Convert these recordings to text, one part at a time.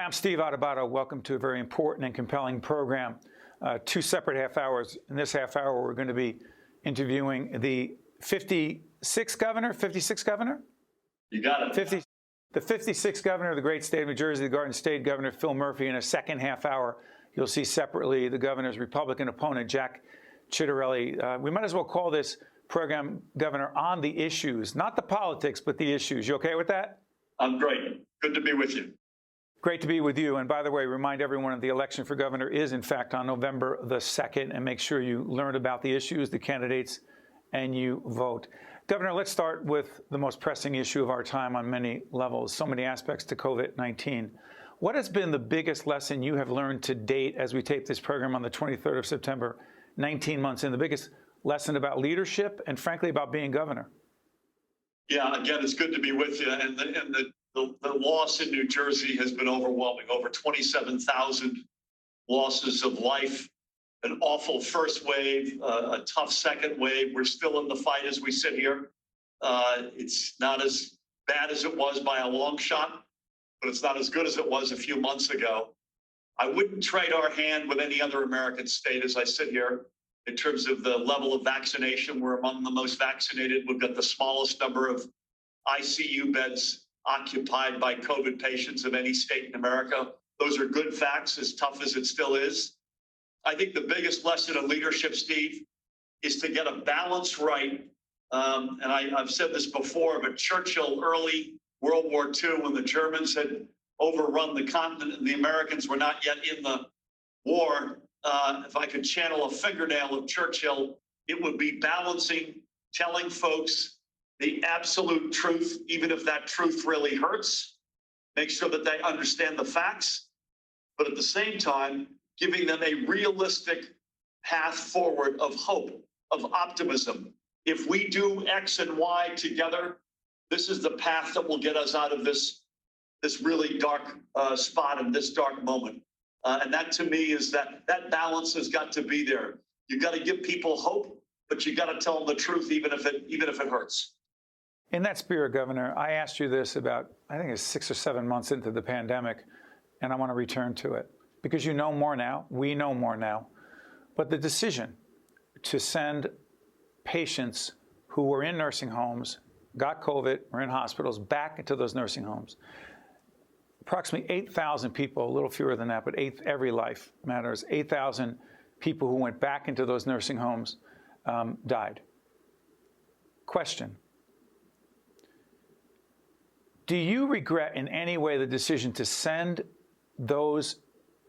I'm Steve Adubato. Welcome to a very important and compelling program. Two separate half hours. In this half hour, we're going to be interviewing the 56th governor? You got it. The 56th governor of the great state of New Jersey, the Garden State Governor Phil Murphy. In a second half hour, you'll see separately the governor's Republican opponent, Jack Ciattarelli. We might as well call this program, Governor, on the issues, not the politics, but the issues. You okay with that? I'm great. Good to be with you. Great to be with you. And by the way, remind everyone that the election for governor is, in fact, on November the 2nd. And make sure you learn about the issues, the candidates, and you vote. Governor, let's start with the most pressing issue of our time on many levels, so many aspects to COVID-19. What has been the biggest lesson you have learned to date as we tape this program on the 23rd of September, 19 months in, the biggest lesson about leadership and, frankly, about being governor? Yeah, again, it's good to be with you. And the loss in New Jersey has been overwhelming. Over 27,000 losses of life, an awful first wave, a tough second wave. We're still in the fight as we sit here. It's not as bad as it was by a long shot, but it's not as good as it was a few months ago. I wouldn't trade our hand with any other American state as I sit here in terms of the level of vaccination. We're among the most vaccinated. We've got the smallest number of ICU beds occupied by COVID patients of any state in America. Those are good facts, as tough as it still is. I think the biggest lesson in leadership, Steve, is to get a balance right. And I've said this before, but Churchill, early World War II, when the Germans had overrun the continent and the Americans were not yet in the war, if I could channel a fingernail of Churchill, it would be balancing, telling folks the absolute truth, even if that truth really hurts, make sure that they understand the facts, but at the same time, giving them a realistic path forward of hope, of optimism. If we do X and Y together, this is the path that will get us out of this really dark spot in this dark moment. And that, to me, is that balance has got to be there. You got to give people hope, but you got to tell them the truth, even if it hurts. In that spirit, Governor, I asked you this about, I think it's 6 or 7 months into the pandemic, and I want to return to it because you know more now. We know more now. But the decision to send patients who were in nursing homes, got COVID, or in hospitals, back into those nursing homes. Approximately 8,000 people, a little fewer than that, but every life matters. 8,000 people who went back into those nursing homes died. Question. Do you regret in any way the decision to send those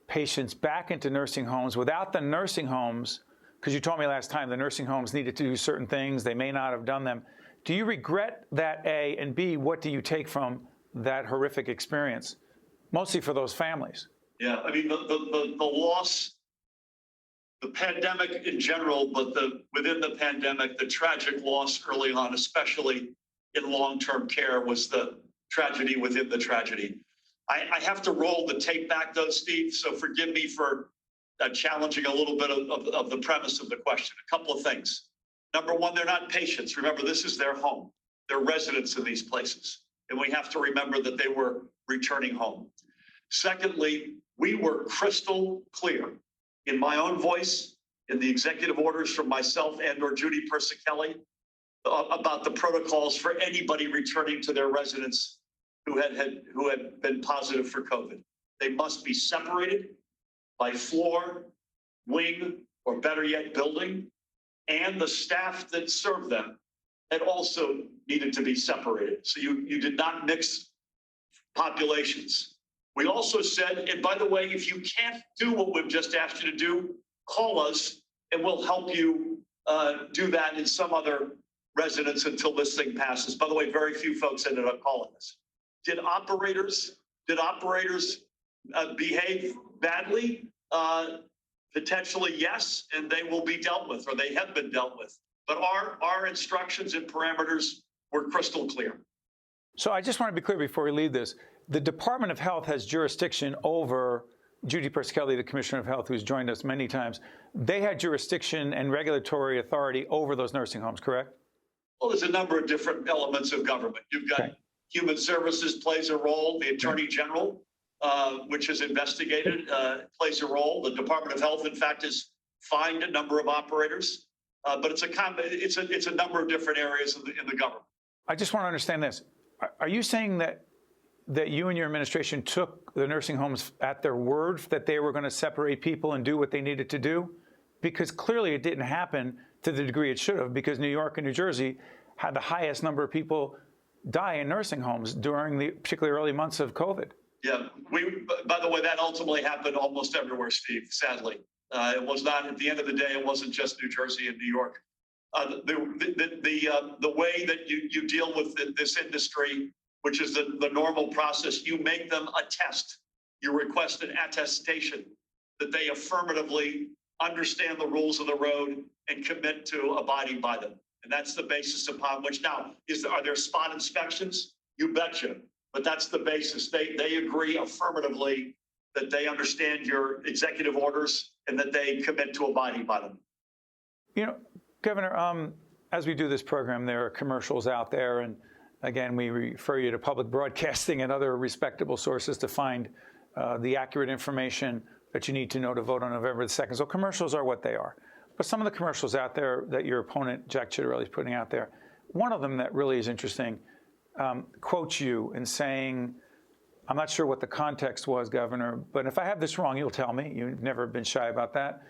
patients back into nursing homes without the nursing homes, because you told me last time the nursing homes needed to do certain things, they may not have done them. Do you regret that, A, and B, what do you take from that horrific experience, mostly for those families? Yeah, I mean, the loss, the pandemic in general, but within the pandemic, the tragic loss early on, especially in long-term care, was the tragedy within the tragedy. I have to roll the tape back, though, Steve, so forgive me for challenging a little bit of the premise of the question. A couple of things. Number one, they're not patients. Remember, this is their home. They're residents in these places, and we have to remember that they were returning home. Secondly, we were crystal clear in my own voice, in the executive orders from myself and or Judy Persicelli about the protocols for anybody returning to their residence who had been positive for COVID. They must be separated by floor, wing, or better yet, building, and the staff that serve them had also needed to be separated. So you did not mix populations. We also said, and by the way, if you can't do what we've just asked you to do, call us and we'll help you do that in some other residence until this thing passes. By the way, very few folks ended up calling us. Did operators behave badly? Potentially, yes, and they will be dealt with, or they have been dealt with. But our instructions and parameters were crystal clear. So I just want to be clear before we leave this. The Department of Health has jurisdiction over Judy Persicelli, the Commissioner of Health, who's joined us many times. They had jurisdiction and regulatory authority over those nursing homes, correct? Well, there's a number of different elements of government. You've got Human Services plays a role, the Attorney General which has investigated, plays a role. The Department of Health, in fact, has fined a number of operators, but it's a number of different areas in the government. I just want to understand this. Are you saying that you and your administration took the nursing homes at their word that they were going to separate people and do what they needed to do? Because clearly it didn't happen to the degree it should have, because New York and New Jersey had the highest number of people die in nursing homes during the particularly early months of COVID. Yeah, by the way, that ultimately happened almost everywhere, Steve, sadly. It was not, at the end of the day, it wasn't just New Jersey and New York. The way that you deal with this industry, which is the normal process, you make them attest. You request an attestation that they affirmatively understand the rules of the road and commit to abiding by them. And that's the basis upon which, now, are there spot inspections? You betcha. But that's the basis. They agree affirmatively that they understand your executive orders and that they commit to abiding by them. You know, Governor, as we do this program, there are commercials out there, and again, we refer you to public broadcasting and other respectable sources to find the accurate information that you need to know to vote on November the 2nd. So commercials are what they are. But some of the commercials out there that your opponent, Jack Ciattarelli, is putting out there, one of them that really is interesting quotes you in saying, I'm not sure what the context was, Governor, but if I have this wrong, you'll tell me. You've never been shy about that.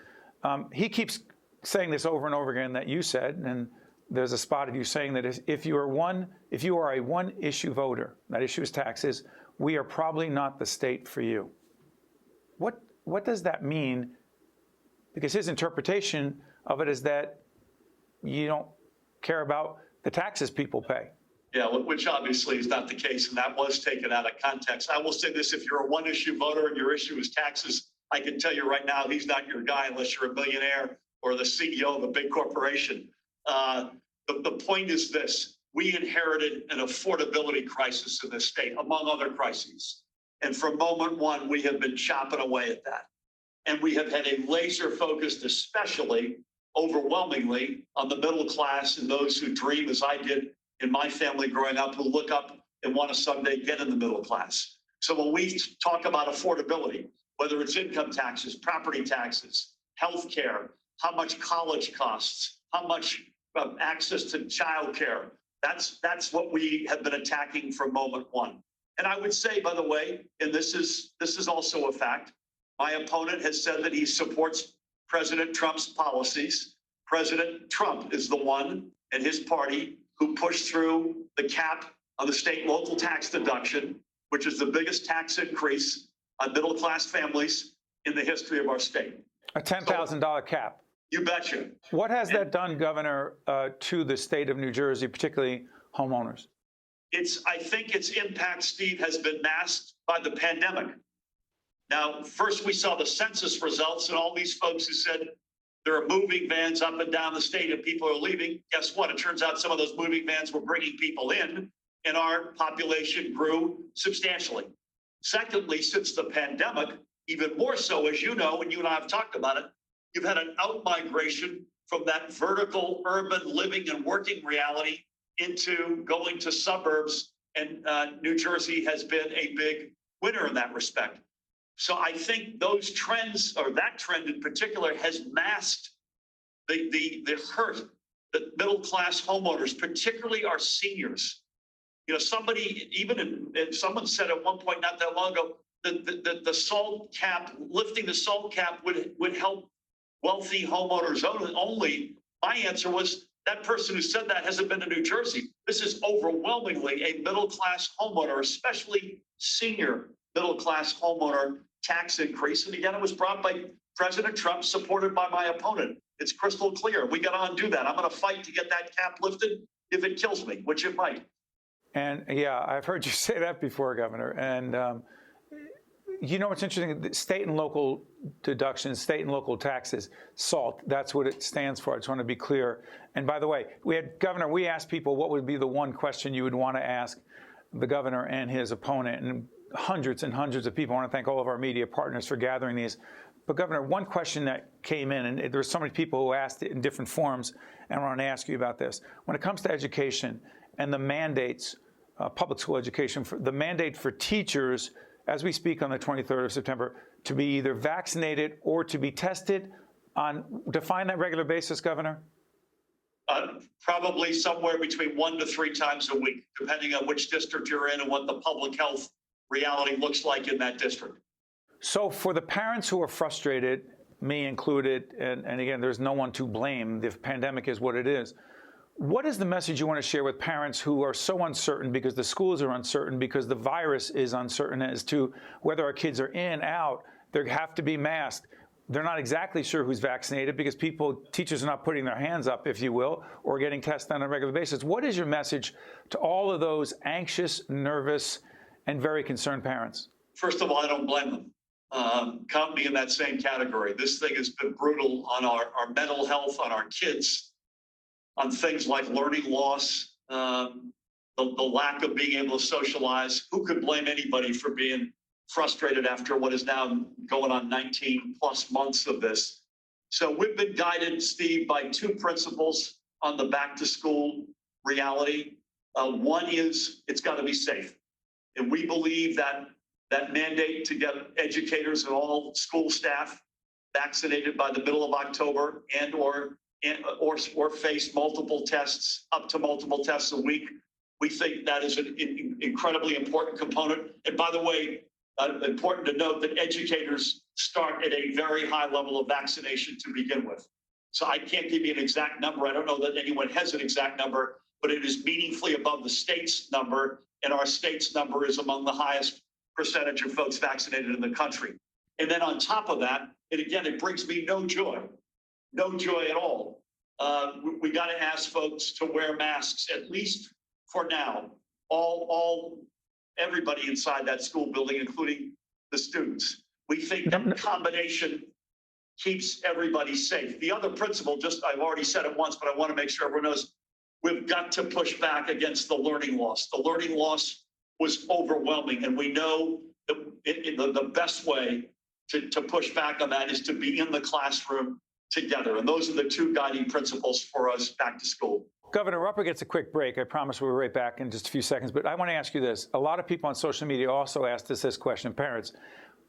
He keeps saying this over and over again that you said, and there's a spot of you saying that if you are a one-issue voter, that issue is taxes, we are probably not the state for you. What does that mean? Because his interpretation of it is that you don't care about the taxes people pay. Yeah, which obviously is not the case, and that was taken out of context. I will say this: if you're a one-issue voter and your issue is taxes, I can tell you right now, he's not your guy unless you're a millionaire or the CEO of a big corporation. The point is this: we inherited an affordability crisis in this state, among other crises. And from moment one, we have been chopping away at that. And we have had a laser focused, especially overwhelmingly, on the middle class and those who dream, as I did in my family growing up, who look up and want to someday get in the middle class. So when we talk about affordability, whether it's income taxes, property taxes, health care, how much college costs, how much access to childcare, that's what we have been attacking from moment one. And I would say, by the way, and this is also a fact, my opponent has said that he supports President Trump's policies. President Trump is the one and his party who pushed through the cap on the state and local tax deduction, which is the biggest tax increase on middle-class families in the history of our state. A $10,000 cap. You betcha. What has that done, Governor, to the state of New Jersey, particularly homeowners? I think its impact, Steve, has been masked by the pandemic. Now, first we saw the census results and all these folks who said there are moving vans up and down the state and people are leaving. Guess what? It turns out some of those moving vans were bringing people in, and our population grew substantially. Secondly, since the pandemic, even more so, as you know, and you and I have talked about it, you've had an outmigration from that vertical urban living and working reality into going to suburbs, and New Jersey has been a big winner in that respect. So I think those trends, or that trend in particular, has masked the hurt that middle-class homeowners, particularly our seniors. You know, someone said at one point not that long ago that the SALT cap, lifting the SALT cap would help wealthy homeowners only. My answer was, that person who said that hasn't been to New Jersey. This is overwhelmingly a middle-class homeowner, especially senior middle-class homeowner tax increase. And again, it was brought by President Trump, supported by my opponent. It's crystal clear. We got to undo that. I'm going to fight to get that cap lifted if it kills me, which it might. And yeah, I've heard you say that before, Governor. And you know what's interesting? State and local deductions, state and local taxes, SALT, that's what it stands for. I just want to be clear. And by the way, Governor, we asked people what would be the one question you would want to ask the governor and his opponent, and hundreds and hundreds of people. I want to thank all of our media partners for gathering these. But Governor, one question that came in, and there were so many people who asked it in different forms, and I want to ask you about this. When it comes to education and the mandates, public school education, the mandate for teachers as we speak on the 23rd of September, to be either vaccinated or to be tested on, define that regular basis, Governor? Probably somewhere between 1 to 3 times a week, depending on which district you're in and what the public health reality looks like in that district. So for the parents who are frustrated, me included, and again, there's no one to blame, the pandemic is what it is, what is the message you want to share with parents who are so uncertain because the schools are uncertain, because the virus is uncertain as to whether our kids are in, out, they have to be masked. They're not exactly sure who's vaccinated because teachers are not putting their hands up, if you will, or getting tested on a regular basis. What is your message to all of those anxious, nervous, and very concerned parents? First of all, I don't blame them. Count me in that same category. This thing has been brutal on our mental health, on our kids, on things like learning loss, the lack of being able to socialize. Who could blame anybody for being frustrated after what is now going on 19 plus months of this? So we've been guided, Steve, by 2 principles on the back to school reality. One is it's got to be safe. And we believe that mandate to get educators and all school staff vaccinated by the middle of October or face multiple tests, up to multiple tests a week. We think that is an incredibly important component. And by the way, important to note that educators start at a very high level of vaccination to begin with. So I can't give you an exact number. I don't know that anyone has an exact number, but it is meaningfully above the state's number. And our state's number is among the highest percentage of folks vaccinated in the country. And then on top of that, and again, it brings me no joy at all. We got to ask folks to wear masks, at least for now, everybody inside that school building, including the students. We think that combination keeps everybody safe. The other principle, I've already said it once, but I want to make sure everyone knows, we've got to push back against the learning loss. The learning loss was overwhelming, and we know that the best way to push back on that is to be in the classroom together. And those are the 2 guiding principles for us back to school. Governor, we're up against a quick break. I promise we'll be right back in just a few seconds. But I want to ask you this. A lot of people on social media also asked us this question, parents.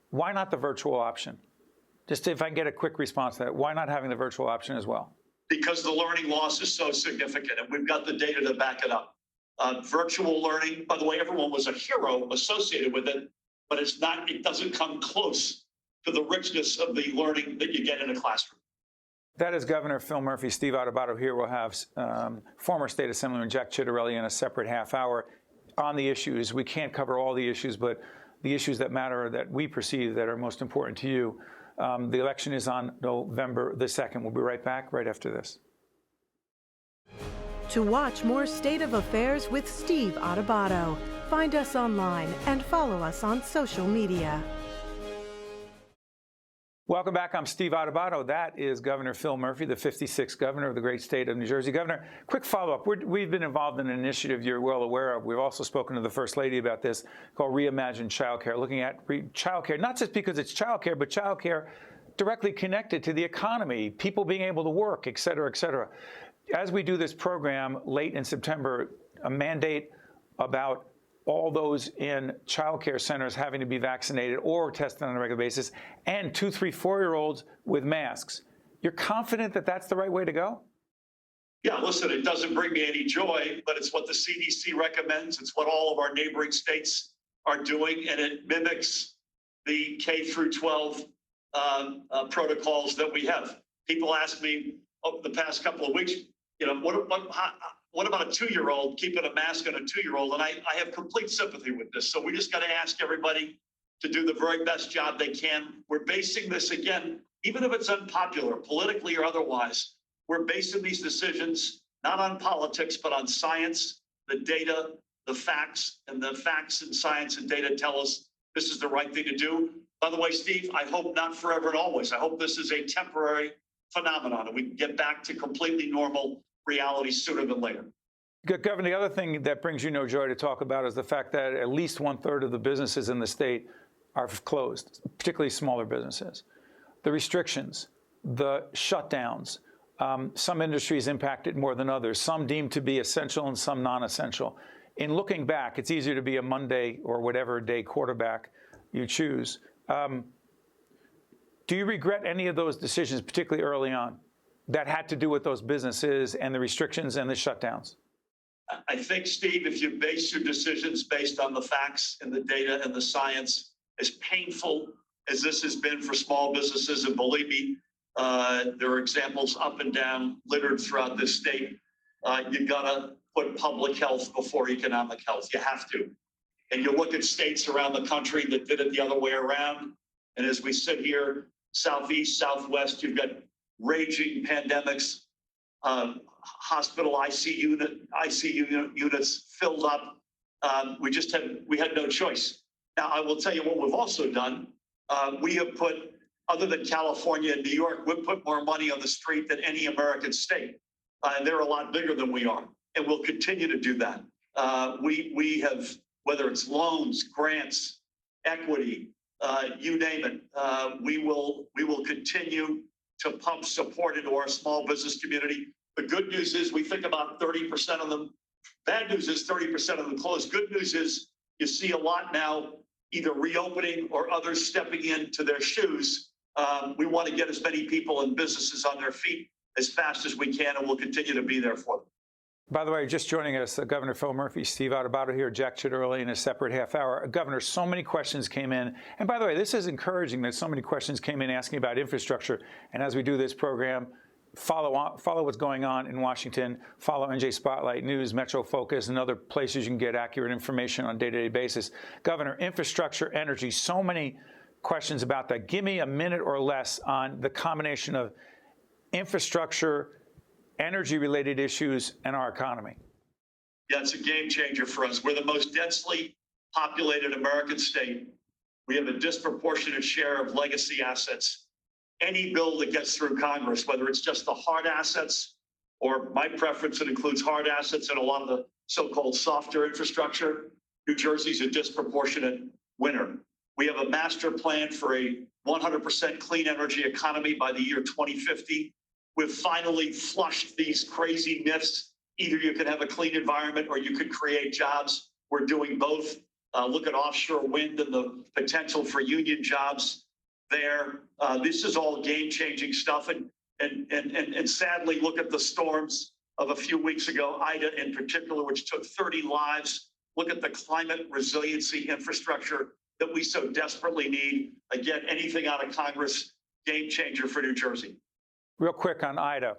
Why not the virtual option? Just if I can get a quick response to that, why not having the virtual option as well? Because the learning loss is so significant, and we've got the data to back it up. Virtual learning, by the way, everyone was a hero associated with it, but it doesn't come close to the richness of the learning that you get in a classroom. That is Governor Phil Murphy. Steve Adubato here. We'll have former State Assemblyman Jack Ciattarelli in a separate half hour on the issues. We can't cover all the issues, but the issues that matter, that we perceive that are most important to you. The election is on November the 2nd. We'll be right back right after this. To watch more State of Affairs with Steve Adubato, find us online and follow us on social media. Welcome back. I'm Steve Adubato. That is Governor Phil Murphy, the 56th governor of the great state of New Jersey. Governor, quick follow-up. We've been involved in an initiative you're well aware of. We've also spoken to the First Lady about this, called Reimagine Childcare, looking at childcare, not just because it's childcare, but childcare directly connected to the economy, people being able to work, et cetera, et cetera. As we do this program late in September, a mandate about all those in child care centers having to be vaccinated or tested on a regular basis, and 2, 3, 4-year-olds with masks. You're confident that that's the right way to go? Yeah, listen, it doesn't bring me any joy, but it's what the CDC recommends. It's what all of our neighboring states are doing, and it mimics the K through 12 protocols that we have. People ask me over the past couple of weeks, what about a 2-year-old, keeping a mask on a 2-year-old? And I have complete sympathy with this. So we just got to ask everybody to do the very best job they can. We're basing this, again, even if it's unpopular, politically or otherwise, we're basing these decisions not on politics, but on science, the data, the facts, and the facts and science and data tell us this is the right thing to do. By the way, Steve, I hope not forever and always. I hope this is a temporary phenomenon and we can get back to completely normal reality sooner than later. Governor, the other thing that brings you no joy to talk about is the fact that at least 1/3 of the businesses in the state are closed, particularly smaller businesses. The restrictions, the shutdowns, some industries impacted more than others, some deemed to be essential and some non-essential. In looking back, it's easier to be a Monday or whatever day quarterback you choose. Do you regret any of those decisions, particularly early on, that had to do with those businesses and the restrictions and the shutdowns? I think, Steve, if you base your decisions based on the facts and the data and the science, as painful as this has been for small businesses, and believe me, there are examples up and down littered throughout this state, you gotta put public health before economic health. You have to. And you look at states around the country that did it the other way around. And as we sit here, Southeast, Southwest, you've got raging pandemics, hospital ICU units filled up. We had no choice. Now, I will tell you what we've also done. We have put, other than California and New York, we've put more money on the street than any American state. And they're a lot bigger than we are. And we'll continue to do that. We have, whether it's loans, grants, equity, you name it, we will continue to pump support into our small business community. The good news is we think about 30% of them. Bad news is 30% of them closed. Good news is you see a lot now either reopening or others stepping into their shoes. We want to get as many people and businesses on their feet as fast as we can, and we'll continue to be there for them. By the way, just joining us, Governor Phil Murphy, Steve Adubato here, Jack Ciattarelli in a separate half hour. Governor, so many questions came in. And by the way, this is encouraging that so many questions came in asking about infrastructure. And as we do this program, follow what's going on in Washington, follow NJ Spotlight News, Metro Focus, and other places you can get accurate information on a day-to-day basis. Governor, infrastructure, energy, so many questions about that. Give me a minute or less on the combination of infrastructure, energy-related issues, and our economy. Yeah, it's a game changer for us. We're the most densely populated American state. We have a disproportionate share of legacy assets. Any bill that gets through Congress, whether it's just the hard assets or my preference, it includes hard assets and a lot of the so-called softer infrastructure, New Jersey's a disproportionate winner. We have a master plan for a 100% clean energy economy by the year 2050. We've finally flushed these crazy myths. Either you can have a clean environment or you could create jobs. We're doing both. Look at offshore wind and the potential for union jobs there. This is all game-changing stuff. And sadly, look at the storms of a few weeks ago, Ida in particular, which took 30 lives. Look at the climate resiliency infrastructure that we so desperately need. Again, anything out of Congress, game changer for New Jersey. Real quick on Ida,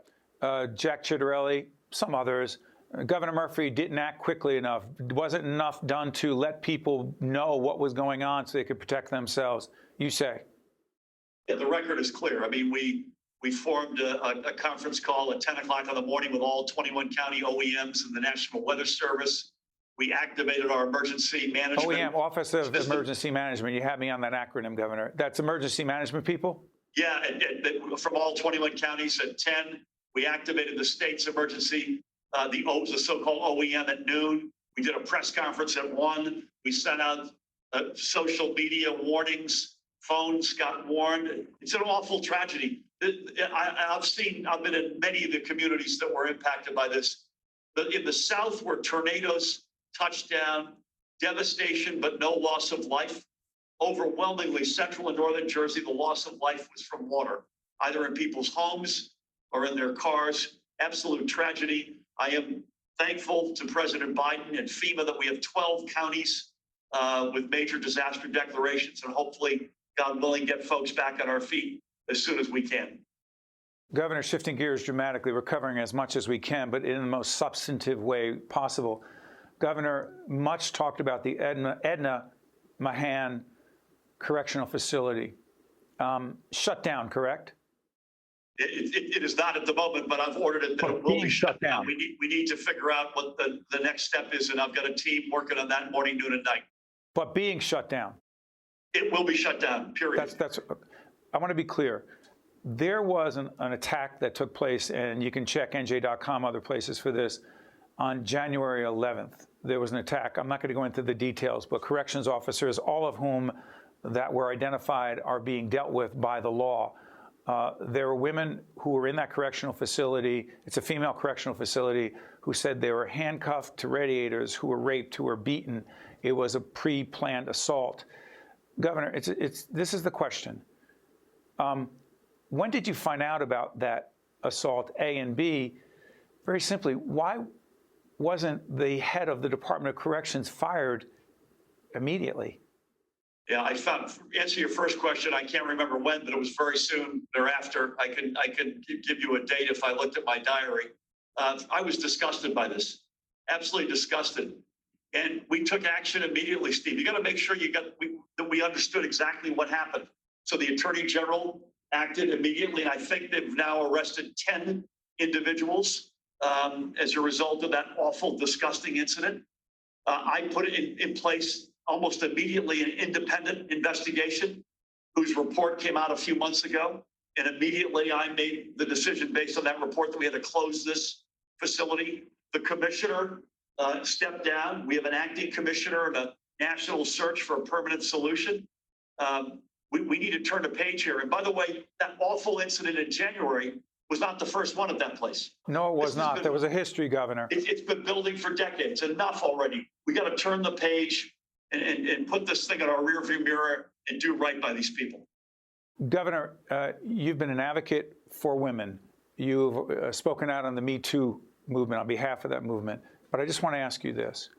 Jack Ciattarelli, some others, Governor Murphy didn't act quickly enough. Wasn't enough done to let people know what was going on so they could protect themselves. You say? Yeah, the record is clear. I mean, we formed a conference call at 10 o'clock in the morning with all 21 county OEMs and the National Weather Service. We activated our emergency management. OEM, Office of Emergency Management. You had me on that acronym, Governor. That's emergency management people? Yeah, from all 21 counties at 10, we activated the state's emergency, the so-called OEM at noon. We did a press conference at 1. We sent out social media warnings. Phones got warned. It's an awful tragedy. I've been in many of the communities that were impacted by this. But in the South, where tornadoes touched down, devastation, but no loss of life. Overwhelmingly, central and northern Jersey, the loss of life was from water, either in people's homes or in their cars. Absolute tragedy. I am thankful to President Biden and FEMA that we have 12 counties with major disaster declarations, and hopefully, God willing, get folks back on our feet as soon as we can. Governor, shifting gears dramatically, we're covering as much as we can, but in the most substantive way possible. Governor, much talked about the Edna Mahan Correctional Facility. Shut down, correct? It is not at the moment, but I've ordered it that it will be shut down. We need to figure out what the next step is, and I've got a team working on that morning, noon, and night. But being shut down? It will be shut down, period. I want to be clear. There was an attack that took place, and you can check NJ.com, other places for this, on January 11th. There was an attack. I'm not going to go into the details, but corrections officers, all of whom that were identified, are being dealt with by the law. There were women who were in that correctional facility. It's a female correctional facility who said they were handcuffed to radiators, who were raped, who were beaten. It was a pre-planned assault. Governor, this is the question. When did you find out about that assault, A, and B, very simply, why wasn't the head of the Department of Corrections fired immediately? Yeah, answer your first question. I can't remember when, but it was very soon thereafter. I can give you a date if I looked at my diary. I was disgusted by this, absolutely disgusted. And we took action immediately, Steve. You got to make sure that we understood exactly what happened. So the Attorney General acted immediately, and I think they've now arrested 10 individuals as a result of that awful, disgusting incident. I put in place almost immediately an independent investigation whose report came out a few months ago. And immediately I made the decision based on that report that we had to close this facility. The commissioner stepped down. We have an acting commissioner and a national search for a permanent solution. We need to turn the page here. And by the way, that awful incident in January was not the first one at that place. No, it was not. There was a history, Governor. It's been building for decades. Enough already. We got to turn the page and put this thing in our rearview mirror and do right by these people. Governor, you've been an advocate for women. You've spoken out on the Me Too movement on behalf of that movement. But I just want to ask you this.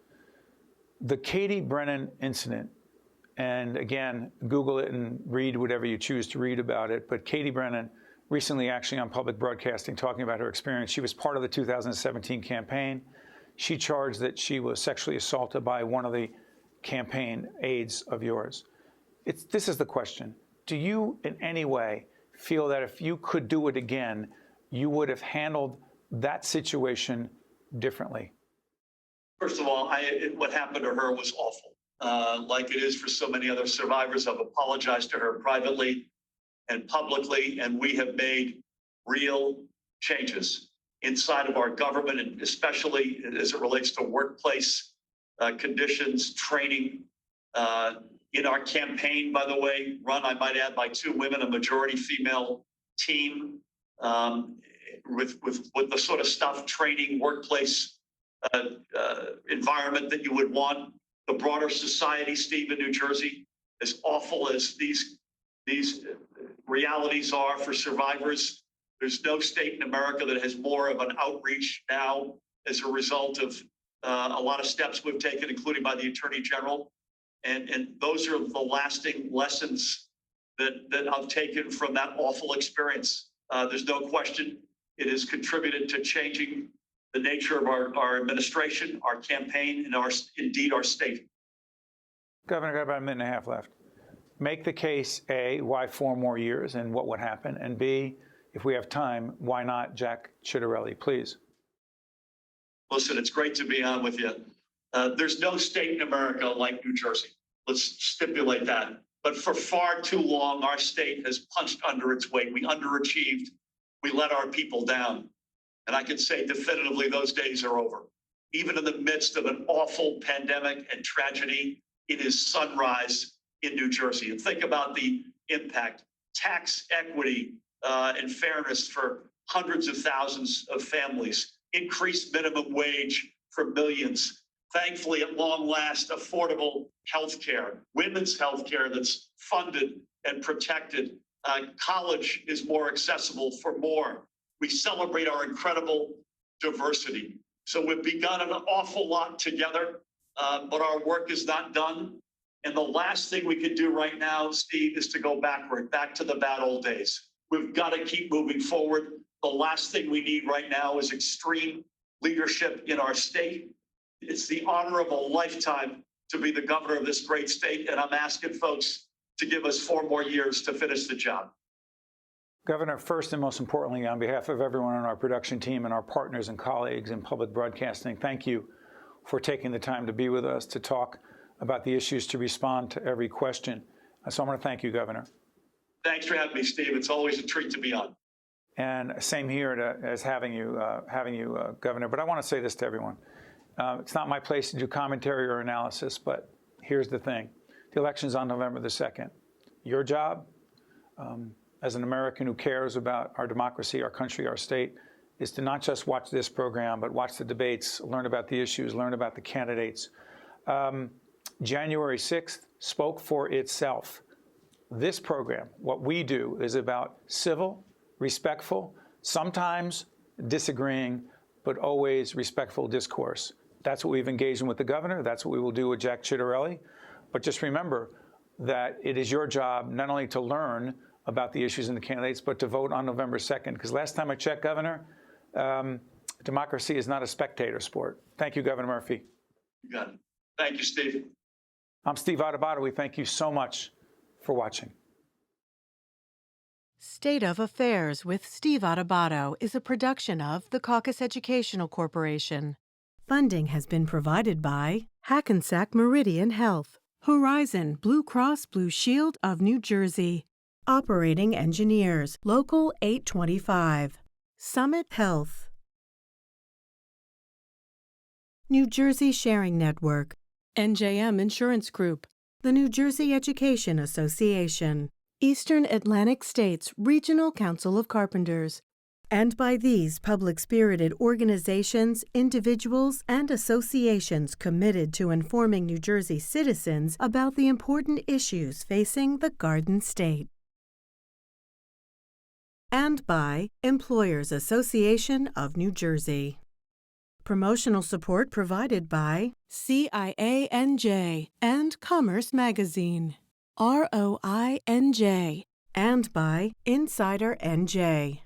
The Katie Brennan incident, and again, Google it and read whatever you choose to read about it, but Katie Brennan recently actually on public broadcasting talking about her experience. She was part of the 2017 campaign. She charged that she was sexually assaulted by one of the campaign aides of yours. This is the question. Do you in any way feel that if you could do it again, you would have handled that situation differently? First of all, what happened to her was awful. Like it is for so many other survivors, I've apologized to her privately and publicly, and we have made real changes inside of our government, and especially as it relates to workplace conditions, training. In our campaign, by the way, run, I might add, by 2 women, a majority female team, with the sort of stuff, training, workplace environment that you would want. The broader society, Steve, in New Jersey, as awful as these realities are for survivors, there's no state in America that has more of an outreach now as a result of a lot of steps we've taken, including by the Attorney General. And those are the lasting lessons that I've taken from that awful experience. There's no question it has contributed to changing the nature of our administration, our campaign, and indeed our state. Governor, got about a minute and a half left. Make the case, A, why 4 more years and what would happen? And B, if we have time, why not Jack Ciattarelli, please? Listen, it's great to be on with you. There's no state in America like New Jersey. Let's stipulate that. But for far too long, our state has punched under its weight. We underachieved. We let our people down. And I can say definitively those days are over. Even in the midst of an awful pandemic and tragedy, it is sunrise in New Jersey. And think about the impact. Tax equity and fairness for hundreds of thousands of families. Increased minimum wage for millions. Thankfully, at long last, affordable health care, women's health care that's funded and protected. College is more accessible for more. We celebrate our incredible diversity. So we've begun an awful lot together, but our work is not done. And the last thing we can do right now, Steve, is to go backward, back to the bad old days. We've got to keep moving forward. The last thing we need right now is extreme leadership in our state. It's the honor of a lifetime to be the governor of this great state, and I'm asking folks to give us 4 more years to finish the job. Governor, first and most importantly, on behalf of everyone on our production team and our partners and colleagues in public broadcasting, thank you for taking the time to be with us, to talk about the issues, to respond to every question. So I want to thank you, Governor. Thanks for having me, Steve. It's always a treat to be on. And same here as having you, Governor. But I want to say this to everyone. It's not my place to do commentary or analysis, but here's the thing. The election's on November the 2nd. Your job, as an American who cares about our democracy, our country, our state, is to not just watch this program, but watch the debates, learn about the issues, learn about the candidates. January 6th spoke for itself. This program, what we do, is about civil, respectful, sometimes disagreeing, but always respectful discourse. That's what we've engaged in with the governor. That's what we will do with Jack Ciattarelli. But just remember that it is your job not only to learn about the issues and the candidates, but to vote on November 2nd. Because last time I checked, Governor, democracy is not a spectator sport. Thank you, Governor Murphy. You got it. Thank you, Steve. I'm Steve Adubato. We thank you so much for watching. State of Affairs with Steve Adubato is a production of the Caucus Educational Corporation. Funding has been provided by Hackensack Meridian Health, Horizon Blue Cross Blue Shield of New Jersey, Operating Engineers, Local 825, Summit Health, New Jersey Sharing Network, NJM Insurance Group, the New Jersey Education Association, Eastern Atlantic States Regional Council of Carpenters, and by these public-spirited organizations, individuals, and associations committed to informing New Jersey citizens about the important issues facing the Garden State. And by Employers Association of New Jersey. Promotional support provided by CIANJ and Commerce Magazine, ROINJ, and by Insider NJ.